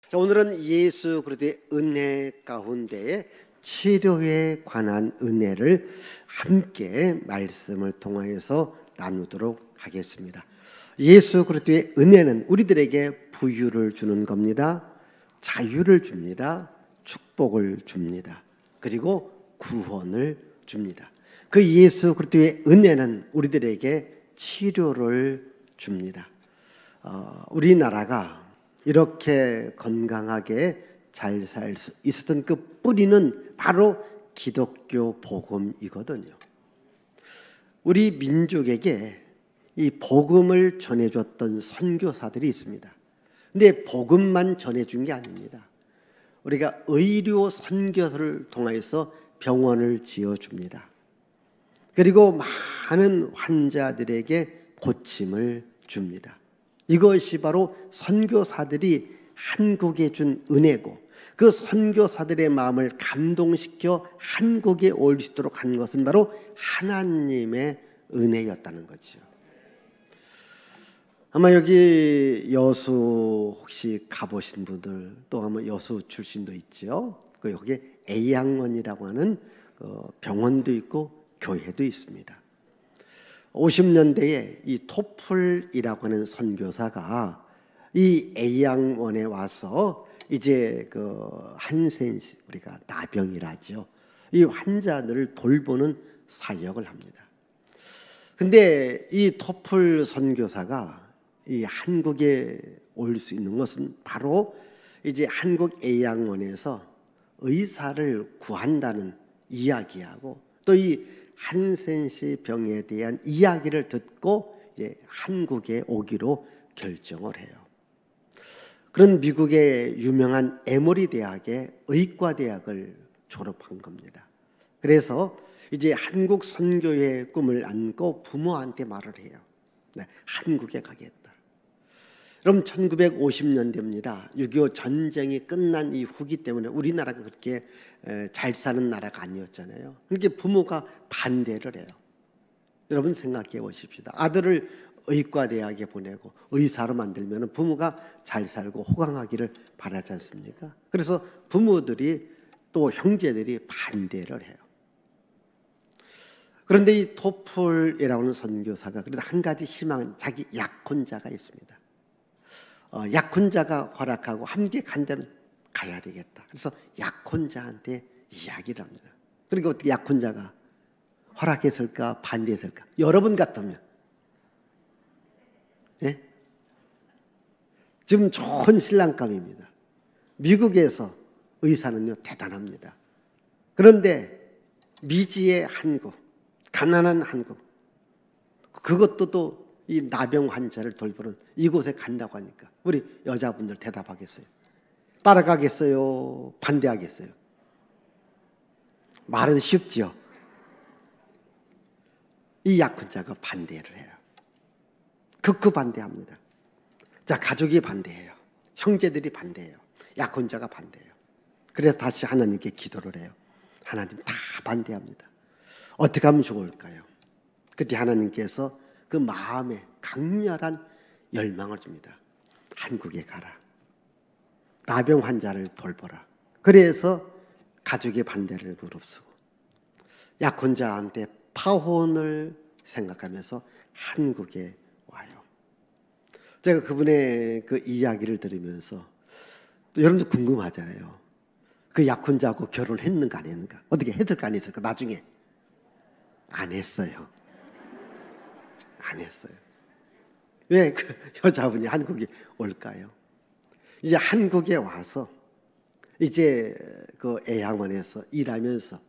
자, 오늘은 예수 그리스도의 은혜 가운데에 치료에 관한 은혜를 함께 말씀을 통하여서 나누도록 하겠습니다. 예수 그리스도의 은혜는 우리들에게 부유를 주는 겁니다. 자유를 줍니다. 축복을 줍니다. 그리고 구원을 줍니다. 그 예수 그리스도의 은혜는 우리들에게 치료를 줍니다. 우리나라가 이렇게 건강하게 잘 살 수 있었던 그 뿌리는 바로 기독교 복음이거든요. 우리 민족에게 이 복음을 전해줬던 선교사들이 있습니다. 근데 복음만 전해준 게 아닙니다. 우리가 의료 선교를 통해서 병원을 지어줍니다. 그리고 많은 환자들에게 고침을 줍니다. 이것이 바로 선교사들이 한국에 준 은혜고, 그 선교사들의 마음을 감동시켜 한국에 올 수 있도록 한 것은 바로 하나님의 은혜였다는 거죠. 아마 여기 여수 혹시 가보신 분들, 또 아마 여수 출신도 있죠. 그 여기 A양원이라고 하는 병원도 있고 교회도 있습니다. 50년대에 이 토플이라고 하는 선교사가 이 A양원에 와서 이제 그 한센시, 우리가 나병이라죠, 이 환자들을 돌보는 사역을 합니다. 근데 이 토플 선교사가 이 한국에 올 수 있는 것은 바로 이제 한국 A양원에서 의사를 구한다는 이야기하고, 또 이 한센시 병에 대한 이야기를 듣고 이제 한국에 오기로 결정을 해요. 그런 미국의 유명한 에모리 대학의 의과대학을 졸업한 겁니다. 그래서 이제 한국 선교의 꿈을 안고 부모한테 말을 해요. 네, 한국에 가겠다. 그럼 1950년대입니다. 6.25 전쟁이 끝난 이후기 때문에 우리나라가 그렇게 잘 사는 나라가 아니었잖아요. 그러니까 부모가 반대를 해요. 여러분 생각해 보십시다. 아들을 의과대학에 보내고 의사로 만들면 부모가 잘 살고 호강하기를 바라지 않습니까? 그래서 부모들이 또 형제들이 반대를 해요. 그런데 이 토플이라고 하는 선교사가 그래도 한 가지 희망은, 자기 약혼자가 있습니다. 약혼자가 허락하고 함께 간다면 가야 되겠다. 그래서 약혼자한테 이야기를 합니다. 그리고 어떻게 약혼자가 허락했을까 반대했을까? 여러분 같으면, 예? 지금 좋은 신랑감입니다. 미국에서 의사는요 대단합니다. 그런데 미지의 한국, 가난한 한국, 그것도 또 이 나병 환자를 돌보는 이곳에 간다고 하니까 우리 여자분들 대답하겠어요? 따라가겠어요? 반대하겠어요? 말은 쉽지요. 이 약혼자가 반대를 해요. 극구 반대합니다. 자, 가족이 반대해요. 형제들이 반대해요. 약혼자가 반대해요. 그래서 다시 하나님께 기도를 해요. 하나님, 다 반대합니다. 어떻게 하면 좋을까요? 그때 하나님께서 그 마음에 강렬한 열망을 줍니다. 한국에 가라. 나병 환자를 돌보라. 그래서 가족의 반대를 무릅쓰고 약혼자한테 파혼을 생각하면서 한국에 와요. 제가 그분의 그 이야기를 들으면서 또 여러분도 궁금하잖아요. 그 약혼자하고 결혼했는가 안 했는가? 어떻게 했을까 안 했을까? 나중에 안 했어요. 안 했어요. 왜 그 여자분이 한국에 올까요? 이제 한국에 와서 이제 그 애양원에서 일하면서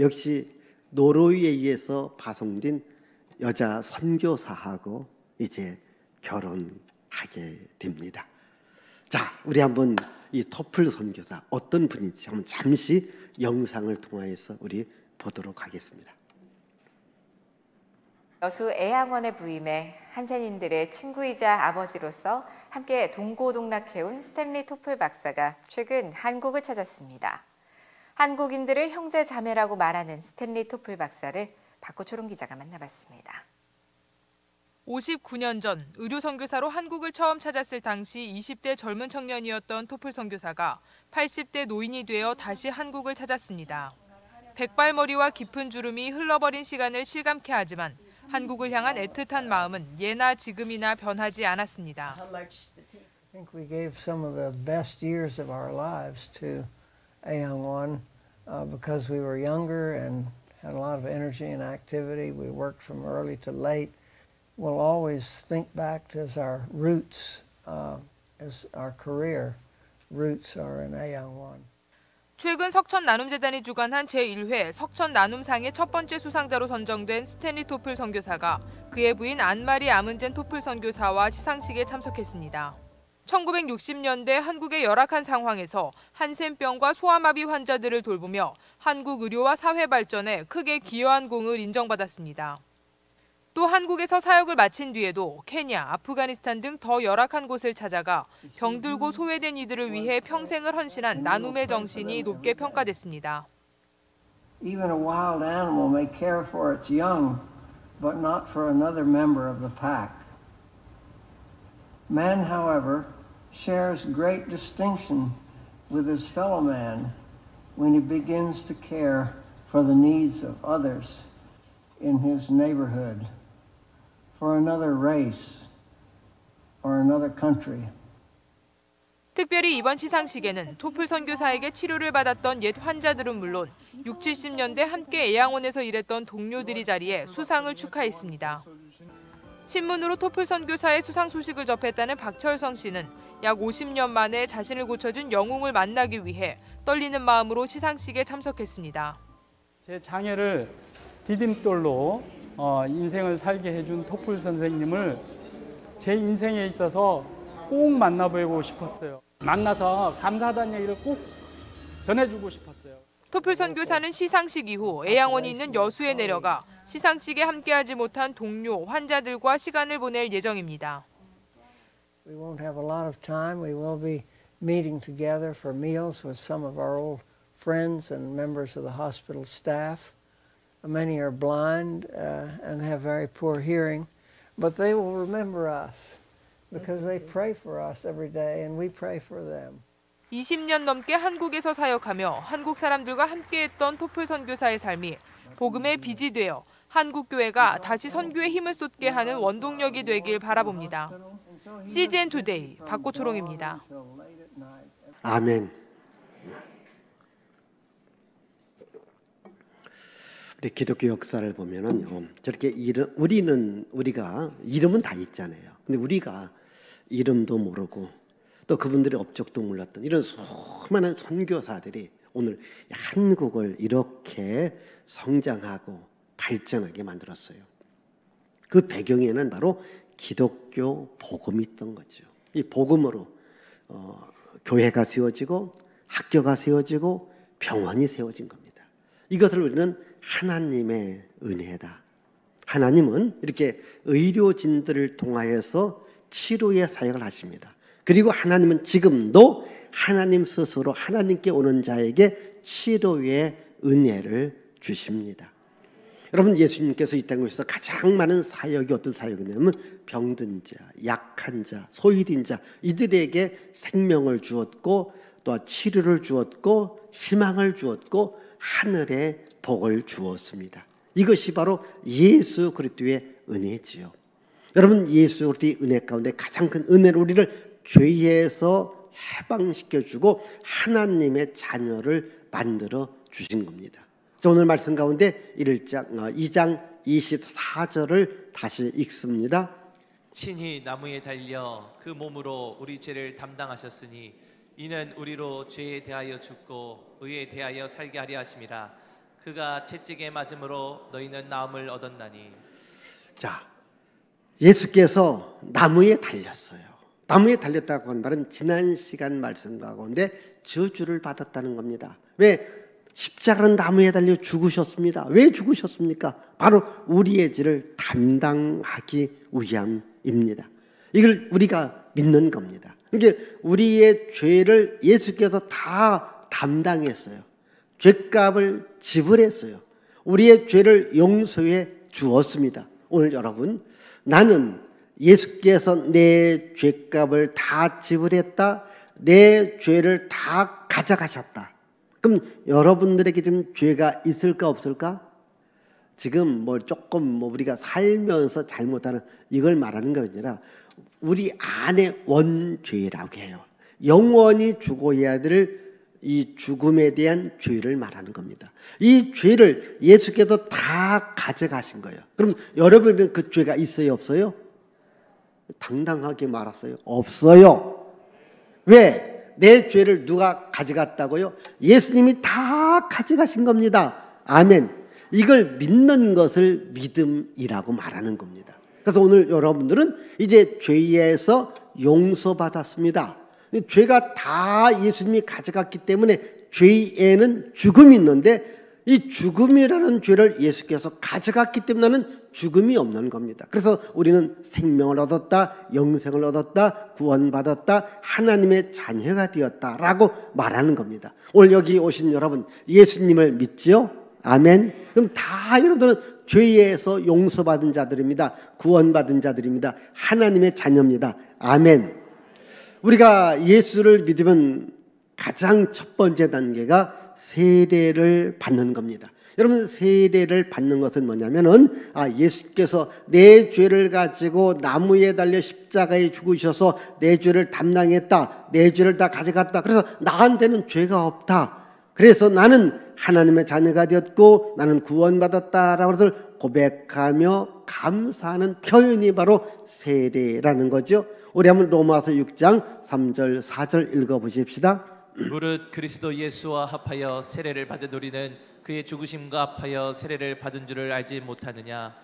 역시 노르웨이에서 파송된 여자 선교사하고 이제 결혼하게 됩니다. 자, 우리 한번 이 토플 선교사 어떤 분인지 한번 잠시 영상을 통해서 우리 보도록 하겠습니다. 여수 애양원에 부임해 한센인들의 친구이자 아버지로서 함께 동고동락해온 스탠리 토플 박사가 최근 한국을 찾았습니다. 한국인들을 형제 자매라고 말하는 스탠리 토플 박사를 박고초롱 기자가 만나봤습니다. 59년 전 의료 선교사로 한국을 처음 찾았을 당시 20대 젊은 청년이었던 토플 선교사가 80대 노인이 되어 다시 한국을 찾았습니다. 백발머리와 깊은 주름이 흘러버린 시간을 실감케 하지만 한국을 향한 애틋한 마음은 예나 지금이나 변하지 않았습니다. I think we gave some of the best years of our lives to Aangwon because we were younger and had a lot of energy and activity. We worked from early to late. We'll always think back as our roots, as our career roots are in Aangwon. 최근 석천나눔재단이 주관한 제1회 석천나눔상의 첫 번째 수상자로 선정된 스탠리 토플 선교사가 그의 부인 안마리 아문젠 토플 선교사와 시상식에 참석했습니다. 1960년대 한국의 열악한 상황에서 한센병과 소아마비 환자들을 돌보며 한국 의료와 사회 발전에 크게 기여한 공을 인정받았습니다. 또 한국에서 사역을 마친 뒤에도 케냐, 아프가니스탄 등 더 열악한 곳을 찾아가 병들고 소외된 이들을 위해 평생을 헌신한 나눔의 정신이 높게 평가됐습니다. Even a wild animal may care for its young, but not for another member of the pack. Man, however, shares great distinction with his fellow man when he begins to care for the needs of others in his neighborhood, for another race or another country. 특별히 이번 시상식에는 토플 선교사에게 치료를 받았던 옛 환자들은 물론 60, 70년대 함께 애양원에서 일했던 동료들이 자리해 수상을 축하했습니다. 신문으로 토플 선교사의 수상 소식을 접했다는 박철성 씨는 약 50년 만에 자신을 고쳐준 영웅을 만나기 위해 떨리는 마음으로 시상식에 참석했습니다. 제 장애를 디딤돌로 인생을 살게 해준 토플 선생님을 제 인생에 있어서 꼭 만나보고 싶었어요. 만나서 감사하다는 얘기를 꼭 전해주고 싶었어요. 토플 선교사는 시상식 이후 애양원이 있는 여수에 내려가 시상식에 함께하지 못한 동료, 환자들과 시간을 보낼 예정입니다. We won't have a lot of time. We will be meeting together for meals with some of our old friends and members of the hospital staff. Many are blind and have very poor hearing, but they will remember us because they pray for us every day and we pray for them. 20년 넘게 한국에서 사역하며 한국 사람들과 함께했던 토플 선교사의 삶이 복음의 빚이 되어 한국 교회가 다시 선교에 힘을 쏟게 하는 원동력이 되길 바라봅니다. CGN 투데이 박고초롱입니다. 아멘. 우리 기독교 역사를 보면은 저렇게 우리가 이름은 다 있잖아요. 근데 우리가 이름도 모르고 또 그분들의 업적도 몰랐던 이런 수많은 선교사들이 오늘 한국을 이렇게 성장하고 발전하게 만들었어요. 그 배경에는 바로 기독교 복음이 있던 거죠. 이 복음으로 교회가 세워지고 학교가 세워지고 병원이 세워진 겁니다. 이것을 우리는 하나님의 은혜다. 하나님은 이렇게 의료진들을 통하여서 치료의 사역을 하십니다. 그리고 하나님은 지금도 하나님 스스로 하나님께 오는 자에게 치료의 은혜를 주십니다. 여러분, 예수님께서 이 땅에서 가장 많은 사역이 어떤 사역이냐면 병든 자, 약한 자, 소외된 자 이들에게 생명을 주었고 또 치료를 주었고 희망을 주었고 하늘의 복을 주었습니다. 이것이 바로 예수 그리스도의 은혜지요. 여러분, 예수 그리스도의 은혜 가운데 가장 큰 은혜를 우리를 죄에서 해방시켜주고 하나님의 자녀를 만들어 주신 겁니다. 오늘 말씀 가운데 2장 24절을 다시 읽습니다. 친히 나무에 달려 그 몸으로 우리 죄를 담당하셨으니 이는 우리로 죄에 대하여 죽고 의에 대하여 살게 하려 하심이라. 그가 채찍에 맞음으로 너희는 나음을 얻었나니. 자, 예수께서 나무에 달렸어요. 나무에 달렸다고 한 말은 지난 시간 말씀 가운데 저주를 받았다는 겁니다. 왜? 십자가는 나무에 달려 죽으셨습니다. 왜 죽으셨습니까? 바로 우리의 죄를 담당하기 위함입니다. 이걸 우리가 믿는 겁니다. 그러니까 우리의 죄를 예수께서 다 담당했어요. 죄값을 지불했어요. 우리의 죄를 용서해 주었습니다. 오늘 여러분, 나는 예수께서 내 죄값을 다 지불했다, 내 죄를 다 가져가셨다. 그럼 여러분들에게 지금 죄가 있을까 없을까? 지금 조금 우리가 살면서 잘못하는 이걸 말하는 게 아니라 우리 안에 원죄라고 해요. 영원히 죽어야 될 이 죽음에 대한 죄를 말하는 겁니다. 이 죄를 예수께서 다 가져가신 거예요. 그럼 여러분은 그 죄가 있어요, 없어요? 당당하게 말았어요. 없어요. 왜? 내 죄를 누가 가져갔다고요? 예수님이 다 가져가신 겁니다. 아멘. 이걸 믿는 것을 믿음이라고 말하는 겁니다. 그래서 오늘 여러분들은 이제 죄에서 용서받았습니다. 죄가 다 예수님이 가져갔기 때문에 죄에는 죽음이 있는데 이 죽음이라는 죄를 예수께서 가져갔기 때문에 나는 죽음이 없는 겁니다. 그래서 우리는 생명을 얻었다, 영생을 얻었다, 구원받았다, 하나님의 자녀가 되었다라고 말하는 겁니다. 오늘 여기 오신 여러분, 예수님을 믿지요? 아멘. 그럼 다 여러분들은 죄에서 용서받은 자들입니다. 구원받은 자들입니다. 하나님의 자녀입니다. 아멘. 우리가 예수를 믿으면 가장 첫 번째 단계가 세례를 받는 겁니다. 여러분, 세례를 받는 것은 뭐냐면은 예수께서 내 죄를 가지고 나무에 달려 십자가에 죽으셔서 내 죄를 담당했다, 내 죄를 다 가져갔다, 그래서 나한테는 죄가 없다, 그래서 나는 하나님의 자녀가 되었고 나는 구원받았다라고 해서 고백하며 감사하는 표현이 바로 세례라는 거죠. 우리 한번 로마서 6장 3절 4절 읽어보십시다. 무릇 그리스도 예수와 합하여 세례를 받은 우리는 그의 죽으심과 합하여 세례를 받은 줄을 알지 못하느냐.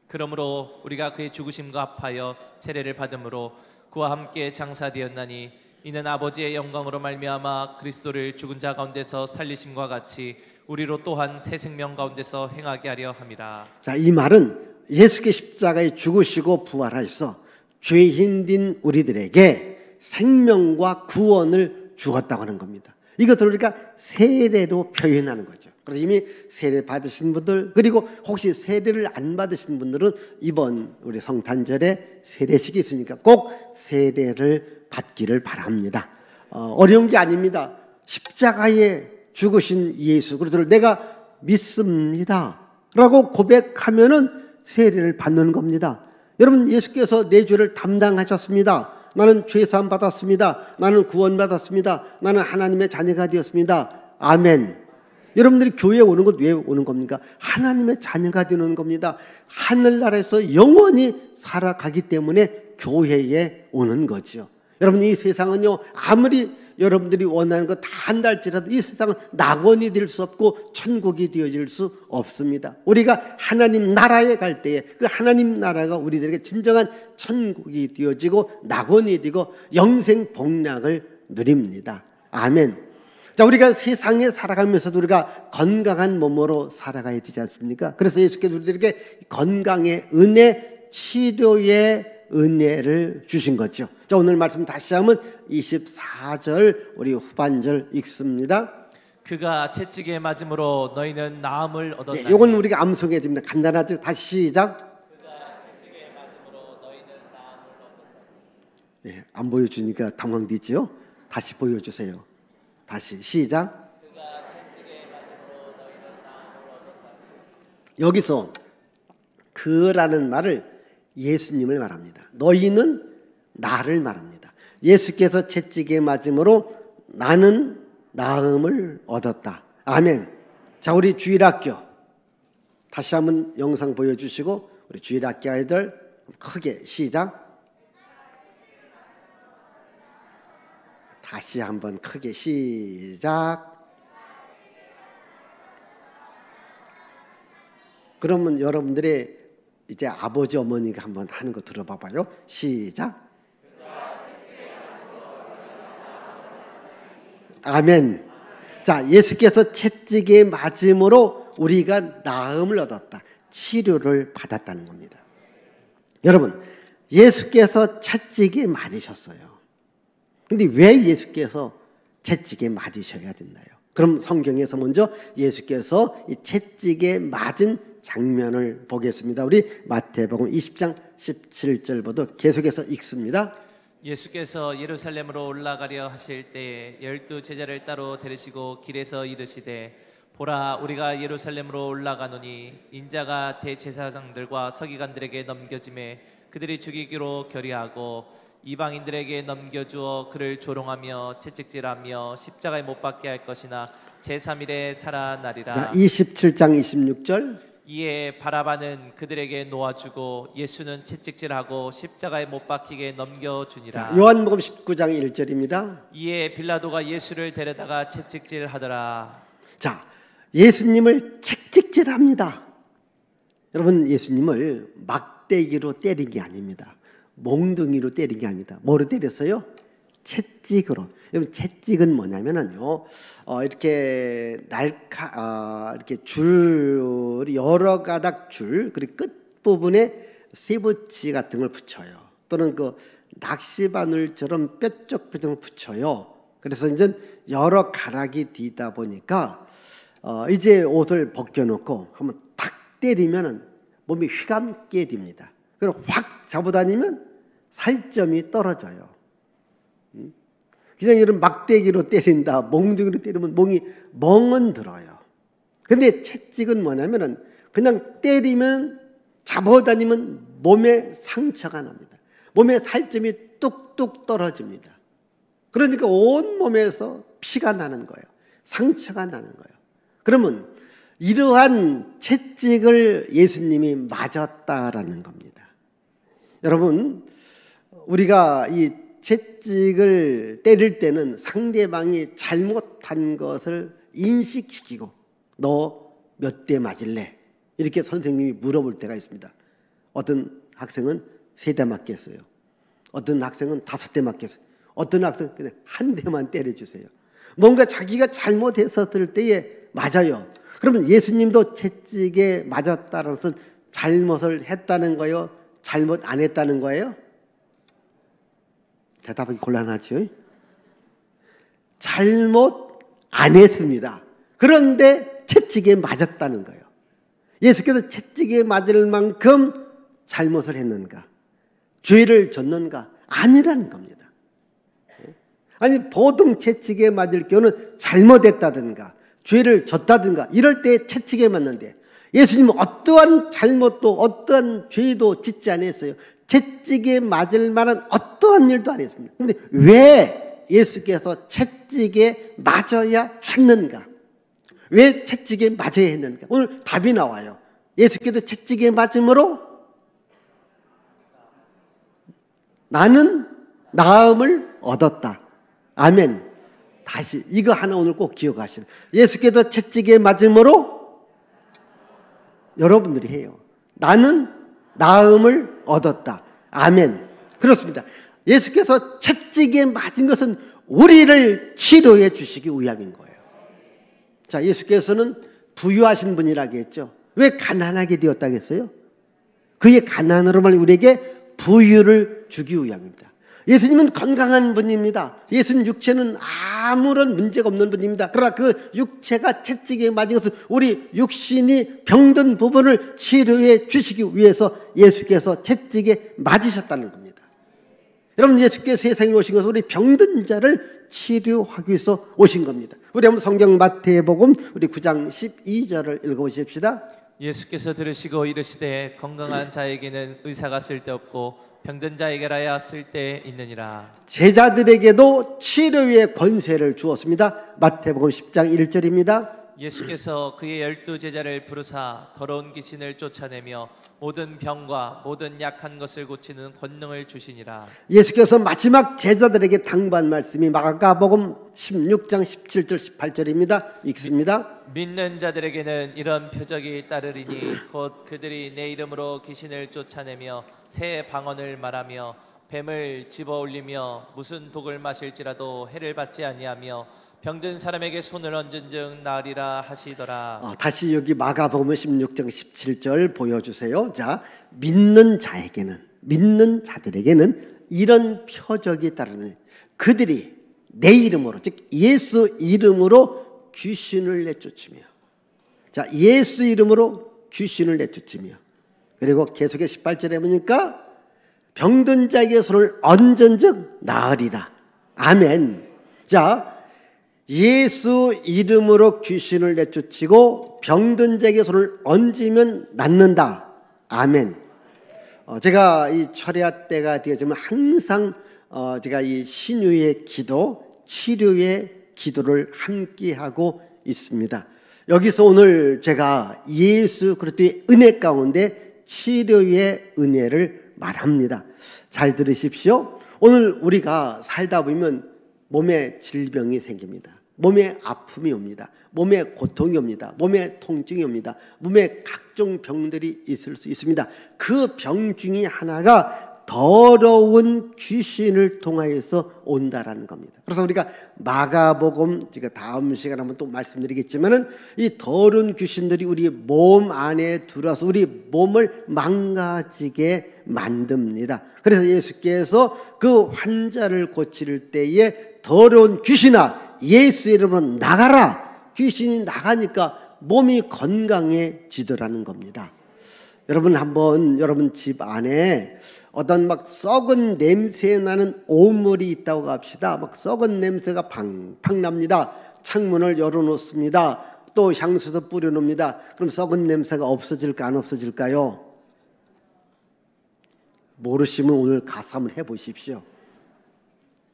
그러므로 우리가 그의 죽으심과 합하여 세례를 받음으로 그와 함께 장사되었나니 이는 아버지의 영광으로 말미암아 그리스도를 죽은 자 가운데서 살리심과 같이 우리로 또한 새 생명 가운데서 행하게 하려 함이라. 자, 이 말은 예수께 십자가에 죽으시고 부활하셔서 죄인된 우리들에게 생명과 구원을 주었다고 하는 겁니다. 이것을 우리가 세례로 표현하는 거죠. 그래서 이미 세례 받으신 분들, 그리고 혹시 세례를 안 받으신 분들은 이번 우리 성탄절에 세례식이 있으니까 꼭 세례를 받기를 바랍니다. 어려운 게 아닙니다. 십자가에 죽으신 예수 그리스도를 내가 믿습니다 라고 고백하면은 세례를 받는 겁니다. 여러분, 예수께서 내 죄를 담당하셨습니다. 나는 죄사함 받았습니다. 나는 구원받았습니다. 나는 하나님의 자녀가 되었습니다. 아멘. 여러분들이 교회에 오는 것 왜 오는 겁니까? 하나님의 자녀가 되는 겁니다. 하늘나라에서 영원히 살아가기 때문에 교회에 오는 거죠. 여러분, 이 세상은요, 아무리 여러분들이 원하는 거 다 한달지라도 이 세상은 낙원이 될 수 없고 천국이 되어질 수 없습니다. 우리가 하나님 나라에 갈 때에 그 하나님 나라가 우리들에게 진정한 천국이 되어지고 낙원이 되고 영생 복락을 누립니다. 아멘. 자, 우리가 세상에 살아가면서도 우리가 건강한 몸으로 살아가야 되지 않습니까? 그래서 예수께서 우리들에게 건강의 은혜, 치료의 은혜를 주신 거죠. 자, 오늘 말씀 다시 한번 24절 우리 후반절 읽습니다. 그가 채찍에 맞음으로 너희는 나음을 얻었나니. 이건 우리가 암송해야 됩니다. 간단하죠. 다시 시작. 그가 채찍에 맞음으로 너희는 나음을 얻었나니. 네, 안 보여주니까 당황되지요. 다시 보여주세요. 다시 시작. 그가 채찍에 맞음으로 너희는 나음을 얻었나니. 여기서 그라는 말을 예수님을 말합니다. 너희는 나를 말합니다. 예수께서 채찍에 맞음으로 나는 나음을 얻었다. 아멘. 자, 우리 주일학교 다시 한번 영상 보여주시고 우리 주일학교 아이들 크게 시작. 다시 한번 크게 시작. 그러면 여러분들의 이제 아버지 어머니가 한번 하는 거 들어봐봐요. 시작. 아멘. 자, 예수께서 채찍에 맞음으로 우리가 나음을 얻었다. 치료를 받았다는 겁니다. 여러분, 예수께서 채찍에 맞으셨어요. 근데 왜 예수께서 채찍에 맞으셔야 됐나요? 그럼 성경에서 먼저 예수께서 이 채찍에 맞은 장면을 보겠습니다. 우리 마태복음 20장 17절부터 계속해서 읽습니다. 예수께서 예루살렘으로 올라가려 하실 때에 12 제자를 따로 데리시고 길에서 이르시되 보라 우리가 예루살렘으로 올라가노니 인자가 대제사장들과 서기관들에게 넘겨짐에 그들이 죽이기로 결의하고 이방인들에게 넘겨주어 그를 조롱하며 채찍질하며 십자가에 못 박게 할 것이나 제3일에 살아나리라. 자, 27장 26절. 이에 바라바는 그들에게 놓아주고 예수는 채찍질하고 십자가에 못 박히게 넘겨주니라. 요한복음 19장 1절입니다. 이에 빌라도가 예수를 데려다가 채찍질하더라. 자, 예수님을 채찍질합니다. 여러분, 예수님을 막대기로 때린 게 아닙니다. 몽둥이로 때린 게 아닙니다. 뭐로 때렸어요? 채찍으로. 여러분, 채찍은 뭐냐면은요, 이렇게 이렇게 줄, 여러 가닥 줄, 그리고 끝 부분에 쇠붙이 같은 걸 붙여요. 또는 그 낚시바늘처럼 뾰족뾰족 붙여요. 그래서 이제 여러 가락이 뒤다 보니까 이제 옷을 벗겨놓고 한번 탁 때리면은 몸이 휘감게 됩니다. 그리고 확 잡아다니면 살점이 떨어져요. 그냥 이런 막대기로 때린다, 몽둥이로 때리면 몸이 멍은 들어요. 근데 채찍은 뭐냐면은 그냥 때리면 잡아다니면 몸에 상처가 납니다. 몸에 살점이 뚝뚝 떨어집니다. 그러니까 온 몸에서 피가 나는 거예요. 상처가 나는 거예요. 그러면 이러한 채찍을 예수님이 맞았다라는 겁니다. 여러분, 우리가 이 채찍을 때릴 때는 상대방이 잘못한 것을 인식시키고 너 몇 대 맞을래? 이렇게 선생님이 물어볼 때가 있습니다. 어떤 학생은 3대 맞겠어요. 어떤 학생은 5대 맞겠어요. 어떤 학생은 그냥 1대만 때려주세요. 뭔가 자기가 잘못했었을 때에 맞아요. 그러면 예수님도 채찍에 맞았다는 것은 잘못을 했다는 거예요? 잘못 안 했다는 거예요? 대답하기 곤란하죠. 잘못 안 했습니다. 그런데 채찍에 맞았다는 거예요. 예수께서 채찍에 맞을 만큼 잘못을 했는가? 죄를 졌는가? 아니라는 겁니다. 아니, 보통 채찍에 맞을 경우는 잘못했다든가 죄를 졌다든가 이럴 때 채찍에 맞는데 예수님은 어떠한 잘못도 어떠한 죄도 짓지 않았어요. 채찍에 맞을 만한 어떠한 일도 안 했습니다. 그런데 왜 예수께서 채찍에 맞아야 했는가? 왜 채찍에 맞아야 했는가? 오늘 답이 나와요. 예수께서 채찍에 맞음으로 나는 나음을 얻었다. 아멘. 다시 이거 하나 오늘 꼭 기억하시라. 예수께서 채찍에 맞음으로 여러분들이 해요. 나는 나음을 얻었다. 아멘. 그렇습니다. 예수께서 채찍에 맞은 것은 우리를 치료해 주시기 위함인 거예요. 자, 예수께서는 부유하신 분이라고 했죠. 왜 가난하게 되었다고 했어요? 그의 가난으로만 우리에게 부유를 주기 위함입니다. 예수님은 건강한 분입니다. 예수님 육체는 아무런 문제가 없는 분입니다. 그러나 그 육체가 채찍에 맞은 것은 우리 육신이 병든 부분을 치료해 주시기 위해서 예수께서 채찍에 맞으셨다는 겁니다. 여러분, 예수께서 세상에 오신 것은 우리 병든 자를 치료하기 위해서 오신 겁니다. 우리 한번 성경 마태복음 우리 9장 12절을 읽어보십시다. 예수께서 들으시고 이르시되 건강한 자에게는 의사가 쓸데없고 병든 자에게라야 쓸데 있느니라. 제자들에게도 치료의 권세를 주었습니다. 마태복음 10장 1절입니다. 예수께서 그의 12 제자를 부르사 더러운 귀신을 쫓아내며 모든 병과 모든 약한 것을 고치는 권능을 주시니라. 예수께서 마지막 제자들에게 당부한 말씀이 마가복음 16장 17절 18절입니다. 읽습니다. 믿는 자들에게는 이런 표적이 따르리니 곧 그들이 내 이름으로 귀신을 쫓아내며 새 방언을 말하며 뱀을 집어올리며 무슨 독을 마실지라도 해를 받지 아니하며 병든 사람에게 손을 얹은즉 나으리라 하시더라. 다시 여기 마가복음 16장 17절 보여주세요. 자, 믿는 자들에게는 이런 표적이 따르는 그들이 내 이름으로, 즉 예수 이름으로 귀신을 내쫓으며, 자, 예수 이름으로 귀신을 내쫓으며, 그리고 계속해서 18절에 보니까 병든 자에게 손을 얹은즉 나으리라. 아멘. 자, 예수 이름으로 귀신을 내쫓고 병든 자에게 손을 얹으면 낫는다. 아멘. 제가 이 철야 때가 되어지면 항상 제가 이 신유의 기도, 치료의 기도를 함께 하고 있습니다. 여기서 오늘 제가 예수 그리스도의 은혜 가운데 치료의 은혜를 말합니다. 잘 들으십시오. 오늘 우리가 살다 보면 몸에 질병이 생깁니다. 몸에 아픔이 옵니다. 몸에 고통이 옵니다. 몸에 통증이 옵니다. 몸에 각종 병들이 있을 수 있습니다. 그 병 중에 하나가 더러운 귀신을 통하여서 온다라는 겁니다. 그래서 우리가 마가복음, 제가 다음 시간에 한번 또 말씀드리겠지만은 이 더러운 귀신들이 우리 몸 안에 들어와서 우리 몸을 망가지게 만듭니다. 그래서 예수께서 그 환자를 고칠 때에 더러운 귀신아 예수 이름으로 나가라. 귀신이 나가니까 몸이 건강해지더라는 겁니다. 여러분 한번 여러분 집 안에 어떤 막 썩은 냄새 나는 오물이 있다고 합시다. 막 썩은 냄새가 팡팡 납니다. 창문을 열어놓습니다. 또 향수도 뿌려놓습니다. 그럼 썩은 냄새가 없어질까 안 없어질까요? 모르시면 오늘 가서 한번 해보십시오.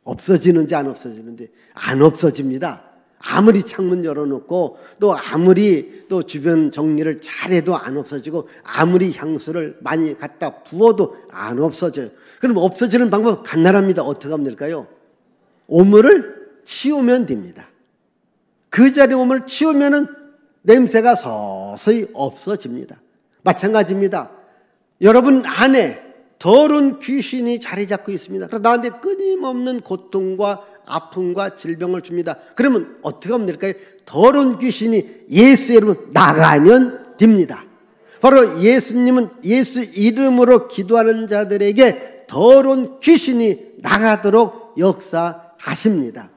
없어지는지 안 없어지는지. 안 없어집니다. 아무리 창문 열어놓고 또 아무리 또 주변 정리를 잘해도 안 없어지고 아무리 향수를 많이 갖다 부어도 안 없어져요. 그럼 없어지는 방법 간단합니다. 어떻게 하면 될까요? 오물을 치우면 됩니다. 그 자리에 오물을 치우면은 냄새가 서서히 없어집니다. 마찬가지입니다. 여러분 안에 더러운 귀신이 자리 잡고 있습니다. 그래서 나한테 끊임없는 고통과 아픔과 질병을 줍니다. 그러면 어떻게 하면 될까요? 더러운 귀신이 예수 이름으로 나가면 됩니다. 바로 예수님은 예수 이름으로 기도하는 자들에게 더러운 귀신이 나가도록 역사하십니다.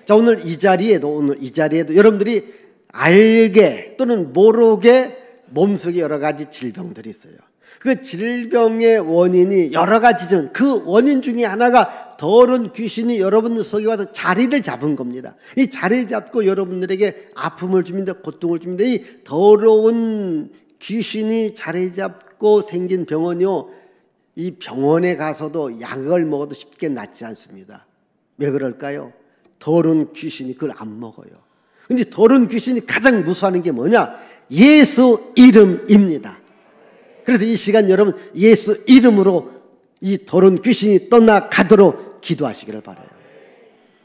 자, 오늘 이 자리에도 여러분들이 알게 또는 모르게 몸속에 여러 가지 질병들이 있어요. 그 질병의 원인이 여러 가지죠. 그 원인 중에 하나가 더러운 귀신이 여러분 속에 와서 자리를 잡은 겁니다. 이 자리를 잡고 여러분들에게 아픔을 줍니다. 고통을 줍니다. 이 더러운 귀신이 자리 잡고 생긴 병원이요, 이 병원에 가서도 약을 먹어도 쉽게 낫지 않습니다. 왜 그럴까요? 더러운 귀신이 그걸 안 먹어요. 근데 더러운 귀신이 가장 무서워하는 게 뭐냐? 예수 이름입니다. 그래서 이 시간 여러분 예수 이름으로 이 더러운 귀신이 떠나가도록 기도하시기를 바라요.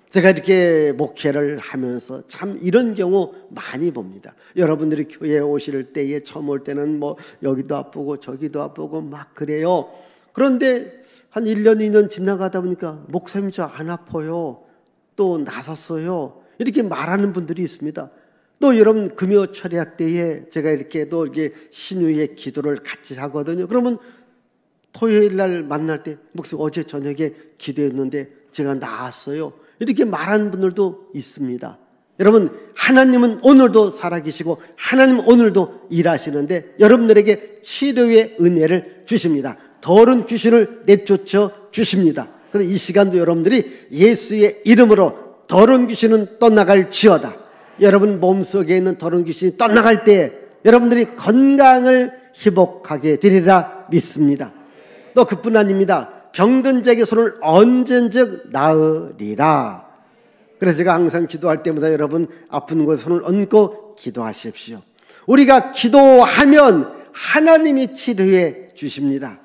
제가 이렇게 목회를 하면서 참 이런 경우 많이 봅니다. 여러분들이 교회에 오실 때에 처음 올 때는 뭐 여기도 아프고 저기도 아프고 막 그래요. 그런데 한 1년 2년 지나가다 보니까 목사님 저 안 아파요. 또 나섰어요. 이렇게 말하는 분들이 있습니다. 또 여러분 금요 철야 때에 제가 이렇게 또 이게 신유의 기도를 같이 하거든요. 그러면 토요일 날 만날 때 목사님 어제 저녁에 기도했는데 제가 나았어요. 이렇게 말하는 분들도 있습니다. 여러분 하나님은 오늘도 살아계시고 하나님은 오늘도 일하시는데 여러분들에게 치료의 은혜를 주십니다. 더러운 귀신을 내쫓아 주십니다. 그래서 이 시간도 여러분들이 예수의 이름으로 더러운 귀신은 떠나갈지어다. 여러분 몸속에 있는 더러운 귀신이 떠나갈 때 여러분들이 건강을 회복하게 되리라 믿습니다. 또 그뿐 아닙니다. 병든 자에게 손을 얹은즉 나으리라. 그래서 제가 항상 기도할 때마다 여러분 아픈 곳에 손을 얹고 기도하십시오. 우리가 기도하면 하나님이 치료해 주십니다.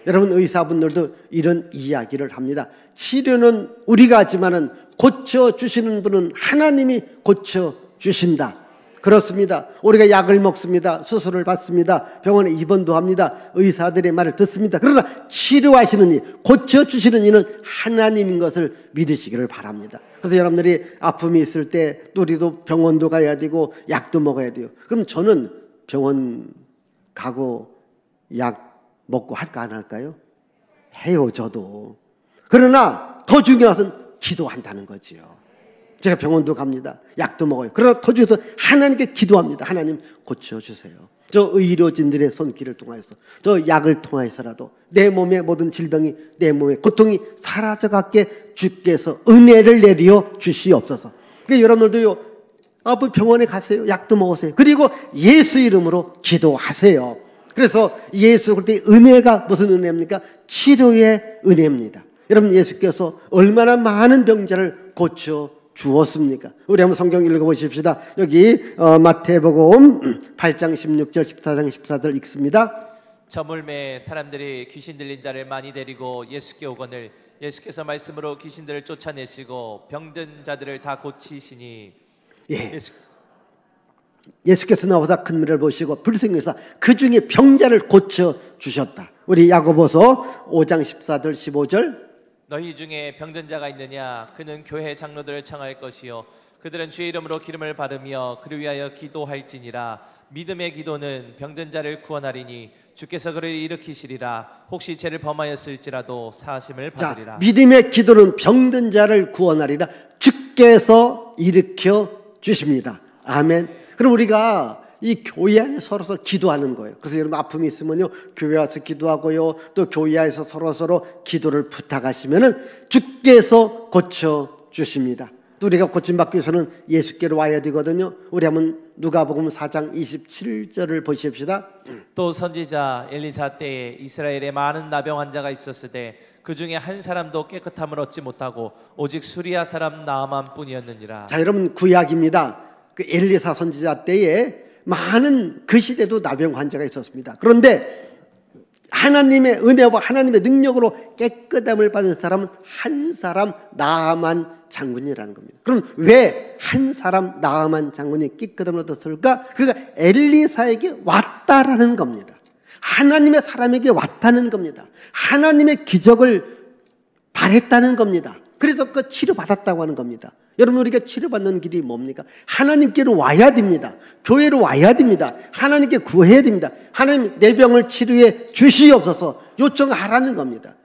여러분 의사분들도 이런 이야기를 합니다. 치료는 우리가 하지만은 고쳐주시는 분은 하나님이 고쳐주신다. 그렇습니다. 우리가 약을 먹습니다. 수술을 받습니다. 병원에 입원도 합니다. 의사들의 말을 듣습니다. 그러나 치료하시는 이, 고쳐주시는 이는 하나님인 것을 믿으시기를 바랍니다. 그래서 여러분들이 아픔이 있을 때 우리도 병원도 가야 되고 약도 먹어야 돼요. 그럼 저는 병원 가고 약 먹고 할까 안 할까요? 해요 저도. 그러나 더 중요한 것은 기도한다는 거지요. 제가 병원도 갑니다. 약도 먹어요. 그러나 도중에서 하나님께 기도합니다. 하나님 고쳐주세요. 저 의료진들의 손길을 통하여서, 저 약을 통하여서라도 내 몸의 모든 질병이, 내 몸의 고통이 사라져가게 주께서 은혜를 내려 주시옵소서. 그러니까 여러분들도요, 아프 병원에 가세요. 약도 먹으세요. 그리고 예수 이름으로 기도하세요. 그래서 예수, 그때 은혜가 무슨 은혜입니까? 치료의 은혜입니다. 여러분, 예수께서 얼마나 많은 병자를 고쳐 주었습니까? 우리 한번 성경 읽어보십시다. 여기 마태복음 8장 16절 14장 14절 읽습니다. 저물매 사람들이 귀신 들린 자를 많이 데리고 예수께 오거늘 예수께서 말씀으로 귀신들을 쫓아내시고 병든 자들을 다 고치시니. 예. 예수께서 나와서 큰 물을 보시고 불쌍해서 그 중에 병자를 고쳐 주셨다. 우리 야고보서 5장 14절 15절. 너희 중에 병든 자가 있느냐? 그는 교회 장로들을 청할 것이요 그들은 주의 이름으로 기름을 바르며 그를 위하여 기도할지니라. 믿음의 기도는 병든 자를 구원하리니 주께서 그를 일으키시리라. 혹시 죄를 범하였을지라도 사하심을 받으리라. 자, 믿음의 기도는 병든 자를 구원하리라. 주께서 일으켜 주십니다. 아멘. 그럼 우리가 이 교회 안에 서로서 기도하는 거예요. 그래서 여러분 아픔이 있으면요, 교회 와서 기도하고요, 또 교회 안에서 서로 기도를 부탁하시면은 주께서 고쳐 주십니다. 또 우리가 고침받기 위해서는 예수께로 와야 되거든요. 우리 한번 누가복음 4장 27절을 보십시다. 또 선지자 엘리사 때에 이스라엘에 많은 나병 환자가 있었을 때 그 중에 한 사람도 깨끗함을 얻지 못하고 오직 수리아 사람 나아만 뿐이었느니라. 자, 여러분 구약입니다. 그 엘리사 선지자 때에 많은 그 시대도 나병 환자가 있었습니다. 그런데 하나님의 은혜와 하나님의 능력으로 깨끗함을 받은 사람은 한 사람 나아만 장군이라는 겁니다. 그럼 왜 한 사람 나아만 장군이 깨끗함을 얻었을까? 그가 엘리사에게 왔다라는 겁니다. 하나님의 사람에게 왔다는 겁니다. 하나님의 기적을 발했다는 겁니다. 그래서 그 치료받았다고 하는 겁니다. 여러분, 우리가 치료받는 길이 뭡니까? 하나님께로 와야 됩니다. 교회로 와야 됩니다. 하나님께 구해야 됩니다. 하나님, 내 병을 치료해 주시옵소서 요청하라는 겁니다.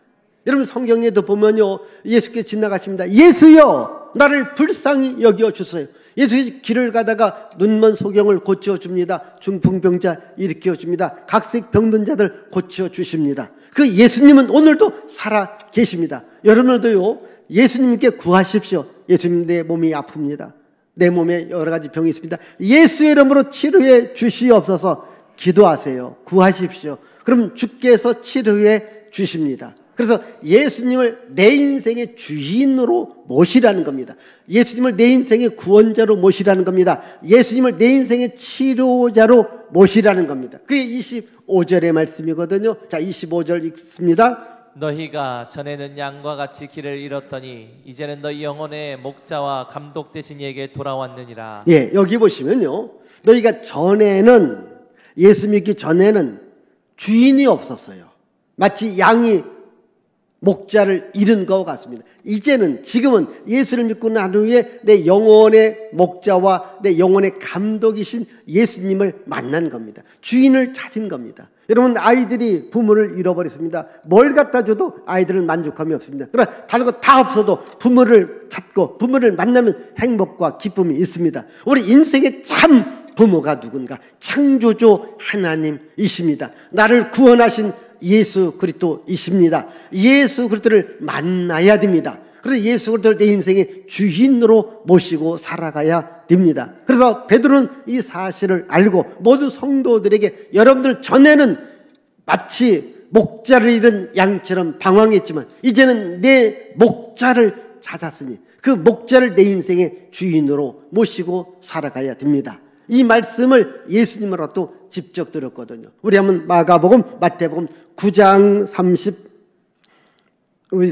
여러분, 성경에도 보면요, 예수께서 지나가십니다. 예수여, 나를 불쌍히 여겨주세요. 예수께서 길을 가다가 눈먼 소경을 고쳐줍니다. 중풍병자 일으켜줍니다. 각색 병든 자들 고쳐주십니다. 그 예수님은 오늘도 살아 계십니다. 여러분들도요, 예수님께 구하십시오. 예수님, 내 몸이 아픕니다. 내 몸에 여러 가지 병이 있습니다. 예수의 이름으로 치료해 주시옵소서 기도하세요. 구하십시오. 그럼 주께서 치료해 주십니다. 그래서 예수님을 내 인생의 주인으로 모시라는 겁니다. 예수님을 내 인생의 구원자로 모시라는 겁니다. 예수님을 내 인생의 치료자로 모시라는 겁니다. 그게 25절의 말씀이거든요. 자, 25절 읽습니다. 너희가 전에는 양과 같이 길을 잃었더니 이제는 너희 영혼의 목자와 감독 되신 이에게 돌아왔느니라. 예, 여기 보시면요, 너희가 전에는, 예수 믿기 전에는 주인이 없었어요. 마치 양이 목자를 잃은 것 같습니다. 이제는, 지금은 예수를 믿고 난 후에 내 영혼의 목자와 내 영혼의 감독이신 예수님을 만난 겁니다. 주인을 찾은 겁니다. 여러분, 아이들이 부모를 잃어버렸습니다. 뭘 갖다 줘도 아이들은 만족감이 없습니다. 그러나 다른 거 다 없어도 부모를 찾고 부모를 만나면 행복과 기쁨이 있습니다. 우리 인생의 참 부모가 누군가? 창조주 하나님이십니다. 나를 구원하신 예수 그리스도이십니다. 예수 그리스도를 만나야 됩니다. 그래서 예수 그리스도를 내 인생의 주인으로 모시고 살아가야 됩니다. 그래서 베드로는 이 사실을 알고 모든 성도들에게, 여러분들 전에는 마치 목자를 잃은 양처럼 방황했지만 이제는 내 목자를 찾았으니 그 목자를 내 인생의 주인으로 모시고 살아가야 됩니다. 이 말씀을 예수님으로부터 직접 들었거든요. 우리 한번 마가복음, 마태복음 9장 우리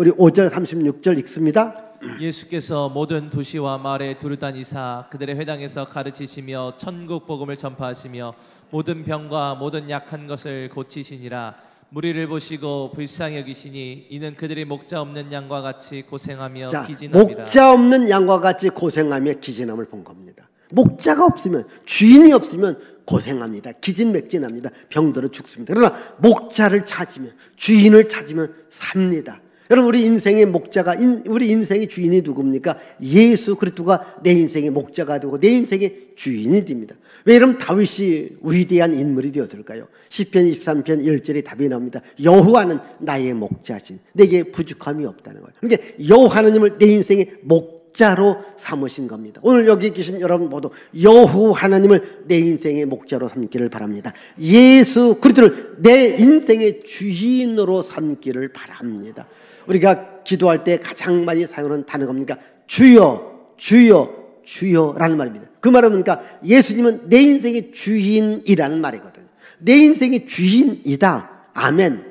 5절 36절 읽습니다. 예수께서 모든 도시와 마을에 두루다니사 그들의 회당에서 가르치시며 천국 복음을 전파하시며 모든 병과 모든 약한 것을 고치시니라. 무리를 보시고 불쌍히 여기시니 이는 그들이 목자 없는 양과 같이 고생하며 기진함이라. 목자 없는 양과 같이 고생하며 기진함을 본 겁니다. 목자가 없으면, 주인이 없으면 고생합니다. 기진맥진합니다. 병들어 죽습니다. 그러나 목자를 찾으면, 주인을 찾으면 삽니다. 여러분, 우리 인생의 목자가, 우리 인생의 주인이 누굽니까? 예수 그리스도가 내 인생의 목자가 되고 내 인생의 주인이 됩니다. 왜 이러면 다윗이 위대한 인물이 되었을까요? 시편 23편 1절에 답이 나옵니다. 여호와는 나의 목자신, 내게 부족함이 없다는 거예요. 그러니까 여호와 하나님을 내 인생의 목자로 삼으신 겁니다. 오늘 여기 계신 여러분 모두 여호와 하나님을 내 인생의 목자로 삼기를 바랍니다. 예수 그리스도를 내 인생의 주인으로 삼기를 바랍니다. 우리가 기도할 때 가장 많이 사용하는 단어가 뭡니까? 주여, 주여, 주여라는 말입니다. 그 말은 뭡니까? 예수님은 내 인생의 주인이라는 말이거든요. 내 인생의 주인이다. 아멘.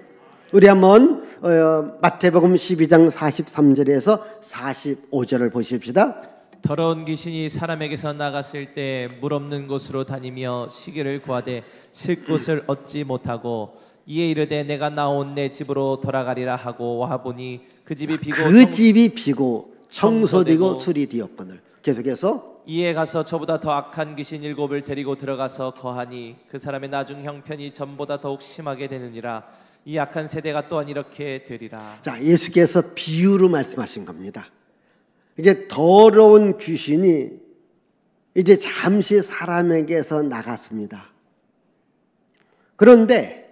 우리 한번 마태복음 12장 43절에서 45절을 보십시다. 더러운 귀신이 사람에게서 나갔을 때 물 없는 곳으로 다니며 시기를 구하되 쉴 곳을 얻지 못하고 이에 이르되 내가 나온 내 집으로 돌아가리라 하고 와보니 그 집이 비고 청소되고 수리되었거늘. 계속해서 이에 가서 저보다 더 악한 귀신 7을 데리고 들어가서 거하니 그 사람의 나중 형편이 전보다 더욱 심하게 되느니라. 이 악한 세대가 또한 이렇게 되리라. 자, 예수께서 비유로 말씀하신 겁니다. 이게 더러운 귀신이 이제 잠시 사람에게서 나갔습니다. 그런데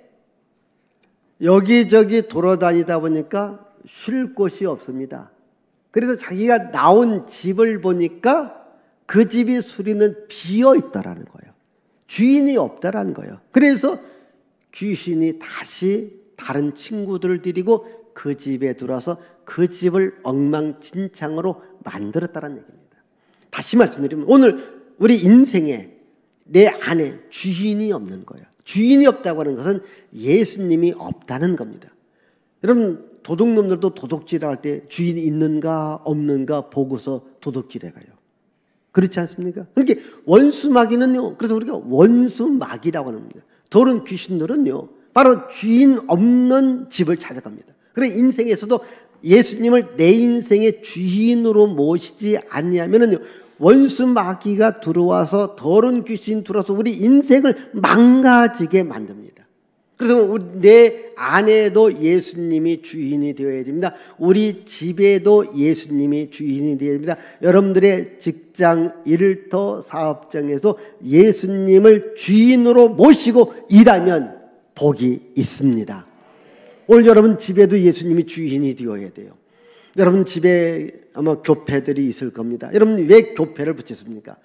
여기저기 돌아다니다 보니까 쉴 곳이 없습니다. 그래서 자기가 나온 집을 보니까 그 집이 수리는 비어 있다라는 거예요. 주인이 없다라는 거예요. 그래서 귀신이 다시 다른 친구들을 데리고 그 집에 들어와서 그 집을 엉망진창으로 만들었다는 얘기입니다. 다시 말씀드리면 오늘 우리 인생에 내 안에 주인이 없는 거예요. 주인이 없다고 하는 것은 예수님이 없다는 겁니다. 여러분, 도둑놈들도 도둑질할 때 주인이 있는가 없는가 보고서 도둑질해 가요. 그렇지 않습니까? 그러니까 원수마귀는요, 그래서 우리가 원수마귀라고 합니다. 더러운 귀신들은요, 바로 주인 없는 집을 찾아갑니다. 그래서 인생에서도 예수님을 내 인생의 주인으로 모시지 않냐면은요, 원수마귀가 들어와서 더러운 귀신 들어와서 우리 인생을 망가지게 만듭니다. 그래서 내 안에도 예수님이 주인이 되어야 됩니다. 우리 집에도 예수님이 주인이 되어야 됩니다. 여러분들의 직장, 일터, 사업장에서 예수님을 주인으로 모시고 일하면 복이 있습니다. 오늘 여러분 집에도 예수님이 주인이 되어야 돼요. 여러분 집에 아마 교패들이 있을 겁니다. 여러분 왜 교패를 붙였습니까?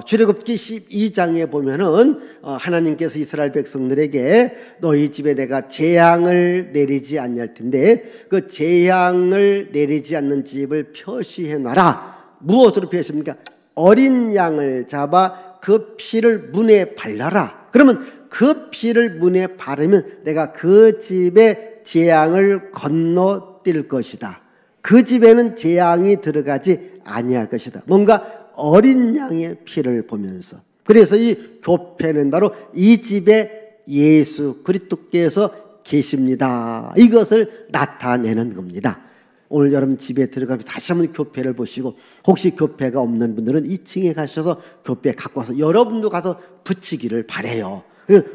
출애굽기 12장에 보면은 하나님께서 이스라엘 백성들에게 너희 집에 내가 재앙을 내리지 않을 텐데 그 재앙을 내리지 않는 집을 표시해 놔라. 무엇으로 표시합니까? 어린 양을 잡아 그 피를 문에 발라라. 그러면 그 피를 문에 바르면 내가 그 집에 재앙을 건너뛸 것이다. 그 집에는 재앙이 들어가지 아니할 것이다. 뭔가 어린 양의 피를 보면서. 그래서 이 교패는 바로 이 집에 예수 그리스도께서 계십니다. 이것을 나타내는 겁니다. 오늘 여러분 집에 들어가서 다시 한번 교패를 보시고 혹시 교패가 없는 분들은 2층에 가셔서 교패 갖고 와서 여러분도 가서 붙이기를 바라요.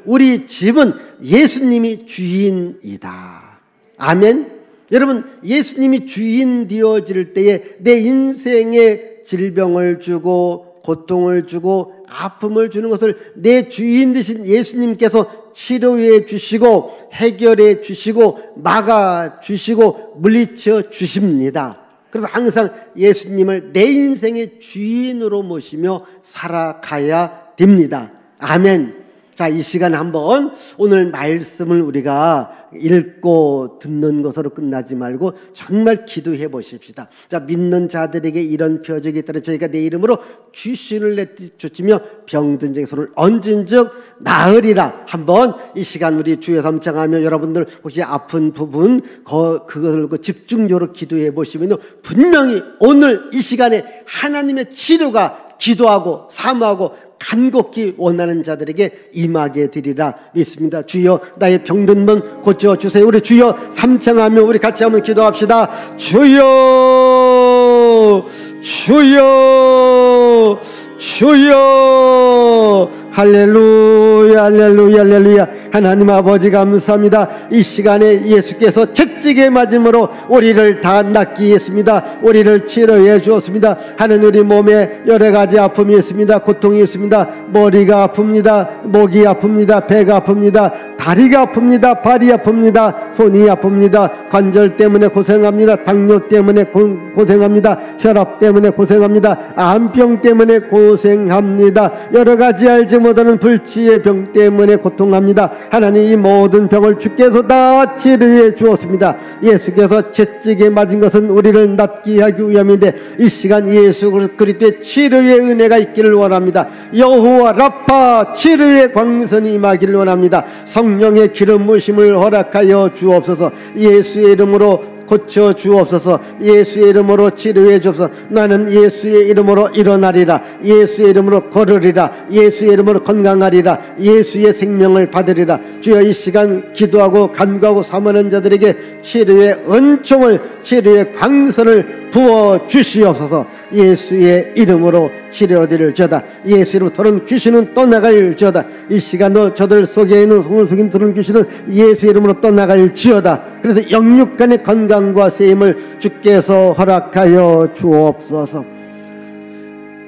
우리 집은 예수님이 주인이다. 아멘. 여러분 예수님이 주인 되어질 때에 내 인생에 질병을 주고 고통을 주고 아픔을 주는 것을 내 주인 되신 예수님께서 치료해 주시고 해결해 주시고 막아 주시고 물리쳐 주십니다. 그래서 항상 예수님을 내 인생의 주인으로 모시며 살아가야 됩니다. 아멘. 자, 이 시간 한번 오늘 말씀을 우리가 읽고 듣는 것으로 끝나지 말고 정말 기도해 보십시다. 자, 믿는 자들에게 이런 표적이 있다는 저희가 내 이름으로 귀신을 내쫓으며 병든 자의 손을 얹은 즉 나으리라. 한번 이 시간 우리 주여 삼창하며 여러분들 혹시 아픈 부분 그걸 집중적으로 기도해 보시면 분명히 오늘 이 시간에 하나님의 치료가 기도하고 사모하고 간곡히 원하는 자들에게 임하게 되리라 믿습니다. 주여 나의 병든 분 고쳐주세요. 우리 주여 삼창하며 우리 같이 한번 기도합시다. 주여 주여 주여 할렐루야, 할렐루야, 할렐루야. 하나님 아버지 감사합니다. 이 시간에 예수께서 채찍에 맞음으로 우리를 다 낫게 했습니다. 우리를 치료해 주었습니다. 하는 우리 몸에 여러 가지 아픔이 있습니다. 고통이 있습니다. 머리가 아픕니다. 목이 아픕니다. 배가 아픕니다. 다리가 아픕니다. 발이 아픕니다. 손이 아픕니다. 관절 때문에 고생합니다. 당뇨 때문에 고생합니다. 혈압 때문에 고생합니다. 암병 때문에 고생합니다. 여러 가지 알지 못하는 불치의 병 때문에 고통합니다. 하나님, 이 모든 병을 주께서 다 치료해 주었습니다. 예수께서 채찍에 맞은 것은 우리를 낫게 하기 위함인데, 이 시간 예수 그리스도의 치료의 은혜가 있기를 원합니다. 여호와 라파 치료의 광선이 임하기를 원합니다. 성령의 기름 부으심을 허락하여 주옵소서. 예수의 이름으로 고쳐 주옵소서. 예수의 이름으로 치료해 주옵소서. 나는 예수의 이름으로 일어나리라. 예수의 이름으로 걸으리라. 예수의 이름으로 건강하리라. 예수의 생명을 받으리라. 주여, 이 시간 기도하고 간구하고 사모하는 자들에게 치료의 은총을, 치료의 광선을 부어 주시옵소서. 예수의 이름으로 치료드릴지어다. 예수 이름으로 더러운 귀신은 떠나갈지어다. 이 시간도 저들 속에 있는 성을 속인 더러운 귀신은 예수 이름으로 떠나갈지어다. 그래서 영육간의 건강과 세임을 주께서 허락하여 주옵소서.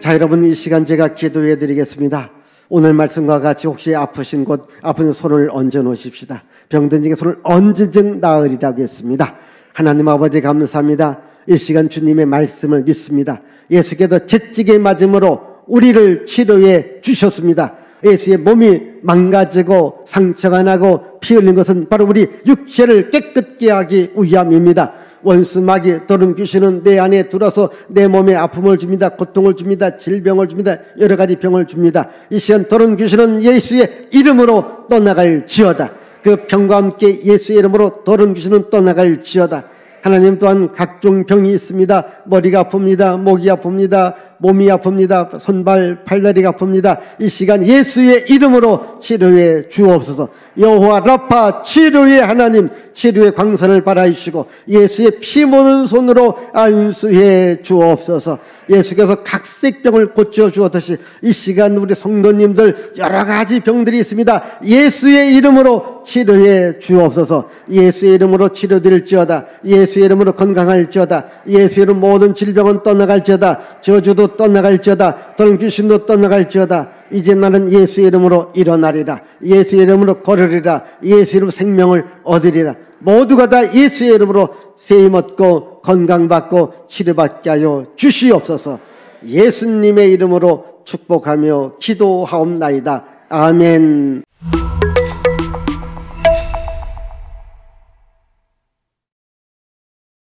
자, 여러분, 이 시간 제가 기도해 드리겠습니다. 오늘 말씀과 같이 혹시 아프신 곳, 아픈 손을 얹어 놓으십시다. 병든 중에 손을 얹은 나으리라고 했습니다. 하나님 아버지 감사합니다. 이 시간 주님의 말씀을 믿습니다. 예수께서 채찍에 맞음으로 우리를 치료해 주셨습니다. 예수의 몸이 망가지고 상처가 나고 피 흘린 것은 바로 우리 육체를 깨끗게 하기 위함입니다. 원수 마귀 더러운 귀신은 내 안에 들어서 내 몸에 아픔을 줍니다. 고통을 줍니다. 질병을 줍니다. 여러 가지 병을 줍니다. 이 시간 더러운 귀신은 예수의 이름으로 떠나갈지어다. 그 병과 함께 예수의 이름으로 더러운 귀신은 떠나갈지어다. 하나님, 또한 각종 병이 있습니다. 머리가 아픕니다. 목이 아픕니다. 몸이 아픕니다. 손발 팔다리가 아픕니다. 이 시간 예수의 이름으로 치료해 주옵소서. 여호와 라파 치료의 하나님, 치료의 광선을 발하시고 예수의 피 묻은 손으로 안수해 주옵소서. 예수께서 각색병을 고쳐 주었듯이 이 시간 우리 성도님들 여러 가지 병들이 있습니다. 예수의 이름으로 치료해 주옵소서. 예수의 이름으로 치료드릴지어다. 예수의 이름으로 건강할지어다. 예수의 이름 모든 질병은 떠나갈지어다. 저주도 떠나갈지어다. 더러운 귀신도 떠나갈지어다. 이제 나는 예수의 이름으로 일어나리라. 예수의 이름으로 걸으리라. 예수의 이름으로 생명을 얻으리라. 모두가 다 예수의 이름으로 세임 얻고 건강받고 치료받게 하여 주시옵소서. 예수님의 이름으로 축복하며 기도하옵나이다. 아멘.